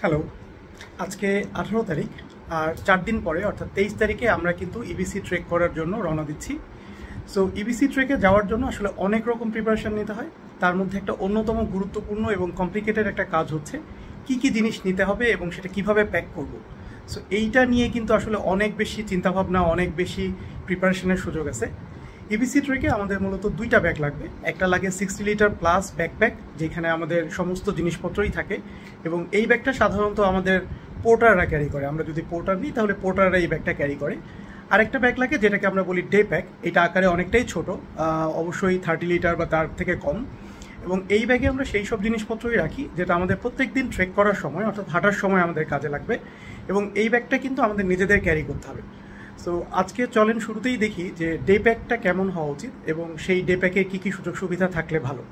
Hello, আজকে 18 তারিখ আর 4 দিন পরে অর্থাৎ 23 তারিখে আমরা কিন্তু ইবিসি ট্রেক করার জন্য রওনা দিচ্ছি। সো ইবিসি ট্রেকে যাওয়ার জন্য আসলে অনেক রকম প্রিপারেশন নিতে হয়। তার মধ্যে একটা অন্যতম গুরুত্বপূর্ণ এবং কমপ্লিকেটেড একটা কাজ হচ্ছে কি জিনিস নিতে হবে এবং সেটা কিভাবে প্যাক করব। সো এইটা নিয়ে কিন্তু আসলে অনেক বেশি চিন্তাভাবনা, অনেক বেশি প্রিপারেশনের সুযোগ আছে। ইবিসি ট্রেকে আমাদের মূলত দুইটা ব্যাগ লাগবে। একটা লাগে 60 লিটার প্লাস ব্যাকপ্যাক, যেখানে আমাদের সমস্ত জিনিসপত্রই থাকে, এবং এই ব্যাগটা সাধারণত আমাদের পোর্টাররা ক্যারি করে। আমরা যদি পোর্টার নিই তাহলে পোর্টাররা এই ব্যাগটা ক্যারি করে। আরেকটা ব্যাগ লাগে যেটাকে আমরা বলি ডে প্যাক। এটা আকারে অনেকটাই ছোট, অবশ্যই 30 লিটার বা তার থেকে কম। এবং এই ব্যাগে আমরা সেই সব জিনিসপত্রই রাখি যেটা আমাদের প্রত্যেক দিন ট্রেক করার সময় অর্থাৎ হাঁটার সময় আমাদের কাজে লাগবে, এবং এই ব্যাগটা কিন্তু আমাদের নিজেদের ক্যারি করতে হবে। সো আজকে চলেন শুরুতেই দেখি যে ডে প্যাকটা কেমন হওয়া উচিত এবং সেই ডে প্যাকে কী কী সুযোগ সুবিধা থাকলে ভালো।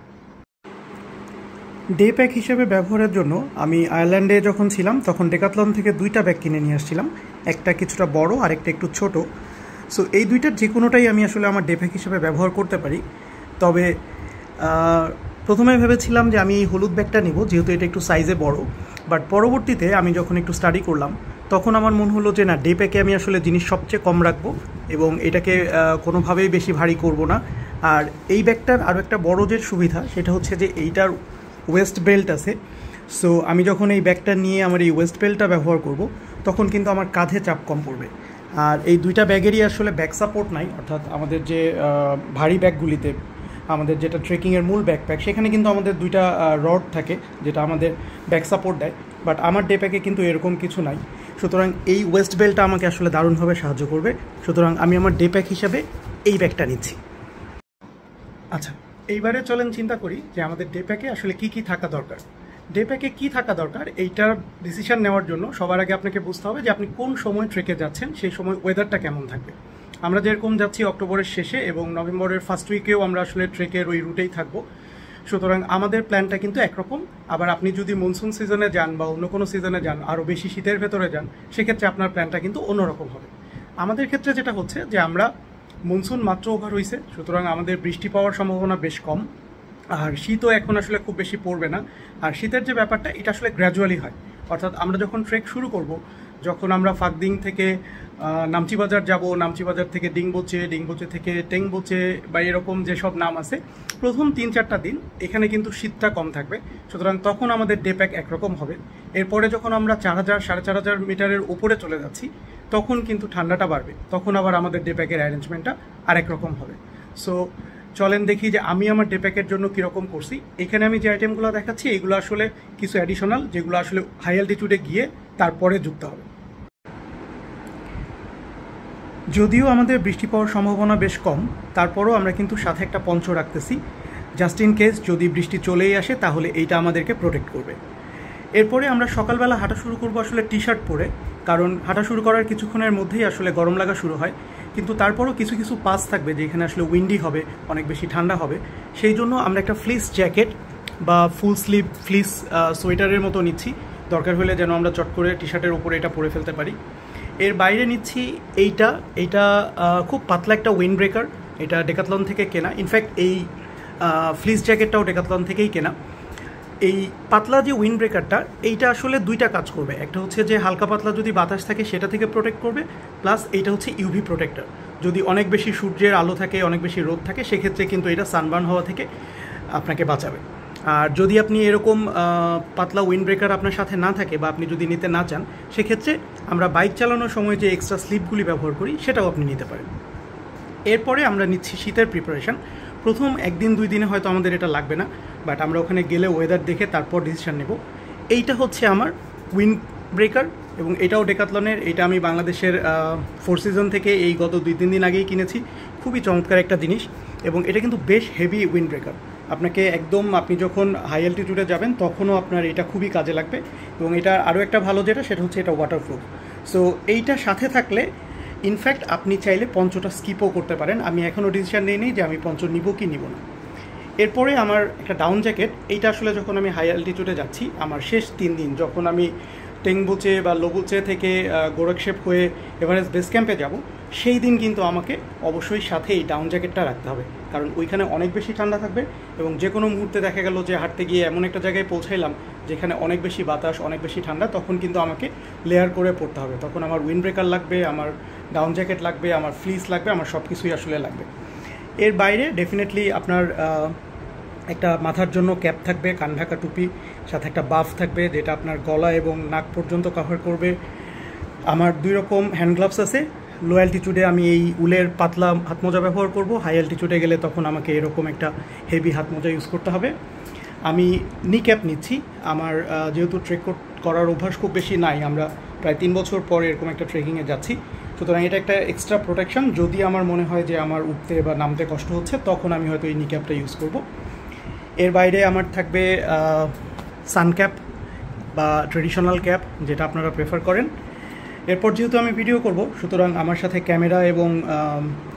ডে প্যাক হিসেবে ব্যবহারের জন্য আমি আয়ারল্যান্ডে যখন ছিলাম তখন ডেকাথলন থেকে দুইটা ব্যাগ কিনে নিয়ে আসছিলাম, একটা কিছুটা বড় আর একটা একটু ছোট। সো এই দুইটার যে কোনোটাই আমি আসলে আমার ডে প্যাক হিসেবে ব্যবহার করতে পারি। তবে প্রথমে ভেবেছিলাম যে আমি এই হলুদ ব্যাগটা নিব, যেহেতু এটা একটু সাইজে বড়। বাট পরবর্তীতে আমি যখন একটু স্টাডি করলাম তখন আমার মনে হলো যে না, ডে প্যাকে আমি আসলে জিনিস সবচেয়ে কম রাখবো এবং এটাকে কোনোভাবেই বেশি ভারী করব না। আর এই ব্যাগটার আরও একটা বড় যে সুবিধা সেটা হচ্ছে যে এইটার ওয়েস্ট বেল্ট আছে। সো আমি যখন এই ব্যাগটা নিয়ে আমার এই ওয়েস্ট বেল্টটা ব্যবহার করব তখন কিন্তু আমার কাঁধে চাপ কম পড়বে। আর এই দুইটা ব্যাগেরই আসলে ব্যাক সাপোর্ট নাই, অর্থাৎ আমাদের যে ভারী ব্যাগগুলিতে আমাদের যেটা ট্রেকিংয়ের মূল ব্যাকপ্যাক, সেখানে কিন্তু আমাদের দুইটা রড থাকে যেটা আমাদের ব্যাক সাপোর্ট দেয়। বাট আমার ডে প্যাকে কিন্তু এরকম কিছু নাই। সুতরাং এই ওয়েস্ট বেল্টটা আমাকে আসলে দারুণভাবে সাহায্য করবে। সুতরাং আমি আমার ডে প্যাক হিসাবে এই ব্যাগটা নিচ্ছি। আচ্ছা, এইবারে চলেন চিন্তা করি যে আমাদের ডে প্যাকে আসলে কি থাকা দরকার। ডে প্যাকে কী থাকা দরকার এইটার ডিসিশন নেওয়ার জন্য সবার আগে আপনাকে বুঝতে হবে যে আপনি কোন সময় ট্রেকে যাচ্ছেন, সেই সময় ওয়েদারটা কেমন থাকবে। আমরা যেরকম যাচ্ছি অক্টোবরের শেষে এবং নভেম্বরের ফার্স্ট উইকেও আমরা আসলে ট্রেকের ওই রুটেই থাকবো। সুতরাং আমাদের প্ল্যানটা কিন্তু একরকম। আবার আপনি যদি মনসুন সিজনে যান বা অন্য কোনো সিজনে যান, আরও বেশি শীতের ভেতরে যান, সেক্ষেত্রে আপনার প্ল্যানটা কিন্তু অন্যরকম হবে। আমাদের ক্ষেত্রে যেটা হচ্ছে যে আমরা মনসুন মাত্র ওভার হয়েছে, সুতরাং আমাদের বৃষ্টি পাওয়ার সম্ভাবনা বেশ কম। আর শীতও এখন আসলে খুব বেশি পড়বে না। আর শীতের যে ব্যাপারটা এটা আসলে গ্র্যাজুয়ালি হয়, অর্থাৎ আমরা যখন ট্রেক শুরু করব, যখন আমরা ফাকদিং থেকে নামচি বাজার যাব, নামচি বাজার থেকে ডিংবোচে, ডিংবোচে থেকে টেংবোচে বা এরকম যেসব নাম আছে, প্রথম 3-4টা দিন এখানে কিন্তু শীতটা কম থাকবে। সুতরাং তখন আমাদের ডে প্যাক একরকম হবে। এরপরে যখন আমরা 4000-4500 মিটারের উপরে চলে যাচ্ছি তখন কিন্তু ঠান্ডাটা বাড়বে, তখন আবার আমাদের ডে প্যাকের অ্যারেঞ্জমেন্টটা আরেক রকম হবে। সো চলেন দেখি যে আমি আমার ডে প্যাকের জন্য কীরকম করছি। এখানে আমি যে আইটেমগুলো দেখাচ্ছি এইগুলো আসলে কিছু অ্যাডিশনাল, যেগুলো আসলে হাই অ্যালটিটিউডে গিয়ে তারপরে যুক্ত হবে। যদিও আমাদের বৃষ্টি পাওয়ার সম্ভাবনা বেশ কম, তারপরও আমরা কিন্তু সাথে একটা পঞ্চ রাখতেছি, জাস্ট ইন কেস যদি বৃষ্টি চলেই আসে তাহলে এইটা আমাদেরকে প্রোটেক্ট করবে। এরপরে আমরা সকালবেলা হাঁটা শুরু করবো আসলে টি শার্ট পরে, কারণ হাঁটা শুরু করার কিছুক্ষণের মধ্যেই আসলে গরম লাগা শুরু হয়। কিন্তু তারপরও কিছু কিছু পাস থাকবে যেখানে আসলে উইন্ডি হবে, অনেক বেশি ঠান্ডা হবে। সেই জন্য আমরা একটা ফ্লিস জ্যাকেট বা ফুল স্লিভ ফ্লিস সোয়েটারের মতো নিচ্ছি, দরকার হলে যেন আমরা চট করে টি শার্টের উপরে এটা পরে ফেলতে পারি। এর বাইরে নিচ্ছি এইটা খুব পাতলা একটা উইন্ড ব্রেকার, এটা ডেকাথলন থেকে কেনা। ইনফ্যাক্ট এই ফ্লিস জ্যাকেটটাও ডেকাথলন থেকেই কেনা। এই পাতলা যে উইন্ড ব্রেকারটা, এইটা আসলে দুইটা কাজ করবে। একটা হচ্ছে যে হালকা পাতলা যদি বাতাস থাকে সেটা থেকে প্রোটেক্ট করবে, প্লাস এইটা হচ্ছে ইউভি প্রোটেক্টর। যদি অনেক বেশি সূর্যের আলো থাকে, অনেক বেশি রোদ থাকে, সেক্ষেত্রে কিন্তু এটা সানবার্ন হওয়া থেকে আপনাকে বাঁচাবে। আর যদি আপনি এরকম পাতলা উইন্ড ব্রেকার আপনার সাথে না থাকে বা আপনি যদি নিতে না চান, সেক্ষেত্রে আমরা বাইক চালানোর সময় যে এক্সট্রা স্লিপগুলি ব্যবহার করি সেটাও আপনি নিতে পারেন। এরপরে আমরা নিচ্ছি শীতের প্রিপারেশান। প্রথম 1-2 দিনে হয়তো আমাদের এটা লাগবে না, বাট আমরা ওখানে গেলে ওয়েদার দেখে তারপর ডিসিশন নেব। এইটা হচ্ছে আমার উইন্ড ব্রেকার এবং এটাও ডেকাথলনের। এটা আমি বাংলাদেশের 4 সিজন থেকে এই গত 2-3 দিন আগেই কিনেছি। খুবই চমৎকার একটা জিনিস এবং এটা কিন্তু বেশ হেভি উইন্ড ব্রেকার। আপনাকে একদম, আপনি যখন হাই অ্যালটিটিউডে যাবেন তখনও আপনার এটা খুবই কাজে লাগবে। এবং এটা আরও একটা ভালো যেটা, সেটা হচ্ছে এটা ওয়াটারপ্রুফ। সো এইটা সাথে থাকলে ইনফ্যাক্ট আপনি চাইলে পঞ্চটা স্কিপও করতে পারেন। আমি এখনও ডিসিশন নিই যে আমি পঞ্চ নিব কি নিব না। এরপরে আমার একটা ডাউন জ্যাকেট, এইটা আসলে যখন আমি হাই অ্যালটিটিউডে যাচ্ছি, আমার শেষ 3 দিন যখন আমি টেংবোচে বা লোবোচে থেকে গোরক্ষেপ হয়ে এভারেস্ট বেস ক্যাম্পে যাব, সেই দিন কিন্তু আমাকে অবশ্যই সাথে এই ডাউন জ্যাকেটটা রাখতে হবে, কারণ ওইখানে অনেক বেশি ঠান্ডা থাকবে এবং যে কোনো মুহূর্তে দেখা গেল যে হাঁটতে গিয়ে এমন একটা জায়গায় পৌঁছাইলাম যেখানে অনেক বেশি বাতাস, অনেক বেশি ঠান্ডা, তখন কিন্তু আমাকে লেয়ার করে পড়তে হবে। তখন আমার উইন্ড ব্রেকার লাগবে, আমার ডাউন জ্যাকেট লাগবে, আমার ফ্লিস লাগবে, আমার সব কিছুই আসলে লাগবে। এর বাইরে ডেফিনেটলি আপনার একটা মাথার জন্য ক্যাপ থাকবে, কান ঢাকা টুপি, সাথে একটা বাফ থাকবে যেটা আপনার গলা এবং নাক পর্যন্ত কভার করবে। আমার 2 রকম হ্যান্ড গ্লাভস আছে। লো অ্যালটিটিউডে আমি এই উলের পাতলা হাতমোজা ব্যবহার করব, হাই অ্যালটিটিউডে গেলে তখন আমাকে এরকম একটা হেভি হাতমোজা ইউজ করতে হবে। আমি নি ক্যাপ নিচ্ছি। আমার যেহেতু ট্রেক করার অভ্যাস খুব বেশি নাই, আমরা প্রায় 3 বছর পর এরকম একটা ট্রেকিংয়ে যাচ্ছি, সুতরাং এটা একটা এক্সট্রা প্রোটেকশন। যদি আমার মনে হয় যে আমার উঠতে বা নামতে কষ্ট হচ্ছে, তখন আমি হয়তো এই নি ক্যাপটা ইউজ করব। এর বাইরে আমার থাকবে সানক্যাপ বা ট্রেডিশনাল ক্যাপ, যেটা আপনারা প্রেফার করেন। এরপর যেহেতু আমি ভিডিও করব, সুতরাং আমার সাথে ক্যামেরা এবং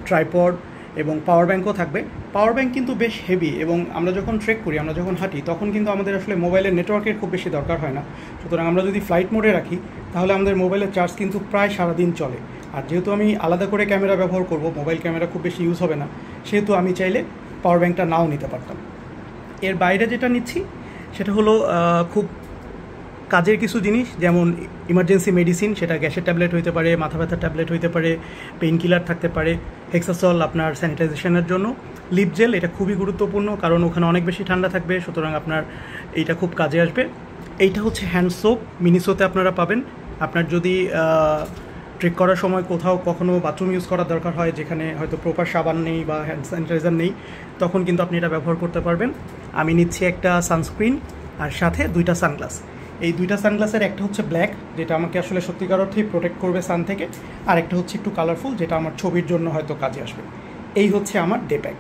ট্রাইপড এবং পাওয়ার ব্যাঙ্কও থাকবে। পাওয়ার ব্যাঙ্ক কিন্তু বেশ হেভি, এবং আমরা যখন ট্রেক করি, আমরা যখন হাঁটি, তখন কিন্তু আমাদের আসলে মোবাইলের নেটওয়ার্কের খুব বেশি দরকার হয় না। সুতরাং আমরা যদি ফ্লাইট মোডে রাখি, তাহলে আমাদের মোবাইলের চার্জ কিন্তু প্রায় সারাদিন চলে। আর যেহেতু আমি আলাদা করে ক্যামেরা ব্যবহার করব, মোবাইল ক্যামেরা খুব বেশি ইউজ হবে না, সেহেতু আমি চাইলে পাওয়ার ব্যাঙ্কটা নাও নিতে পারতাম। এর বাইরে যেটা নিচ্ছি সেটা হলো খুব কাজের কিছু জিনিস, যেমন ইমার্জেন্সি মেডিসিন, সেটা গ্যাসের ট্যাবলেট হইতে পারে, মাথা ব্যথার ট্যাবলেট হইতে পারে, পেইন কিলার থাকতে পারে, হেক্সাসল আপনার স্যানিটাইজেশনের জন্য, লিপ জেল, এটা খুবই গুরুত্বপূর্ণ কারণ ওখানে অনেক বেশি ঠান্ডা থাকবে, সুতরাং আপনার এইটা খুব কাজে আসবে। এইটা হচ্ছে হ্যান্ড সোপ, মিনিসোতে আপনারা পাবেন। আপনার যদি ট্রেক করার সময় কোথাও কখনও বাথরুম ইউজ করার দরকার হয়, যেখানে হয়তো প্রপার সাবান নেই বা হ্যান্ড স্যানিটাইজার নেই, তখন কিন্তু আপনি এটা ব্যবহার করতে পারবেন। আমি নিচ্ছি একটা সানস্ক্রিন আর সাথে 2টা সানগ্লাস। এই 2টা সানগ্লাসের একটা হচ্ছে ব্ল্যাক, যেটা আমাকে আসলে সত্যিকার অর্থেই প্রোটেক্ট করবে সান থেকে, আর একটা হচ্ছে একটু কালারফুল, যেটা আমার ছবির জন্য হয়তো কাজে আসবে। এই হচ্ছে আমার ডে প্যাক।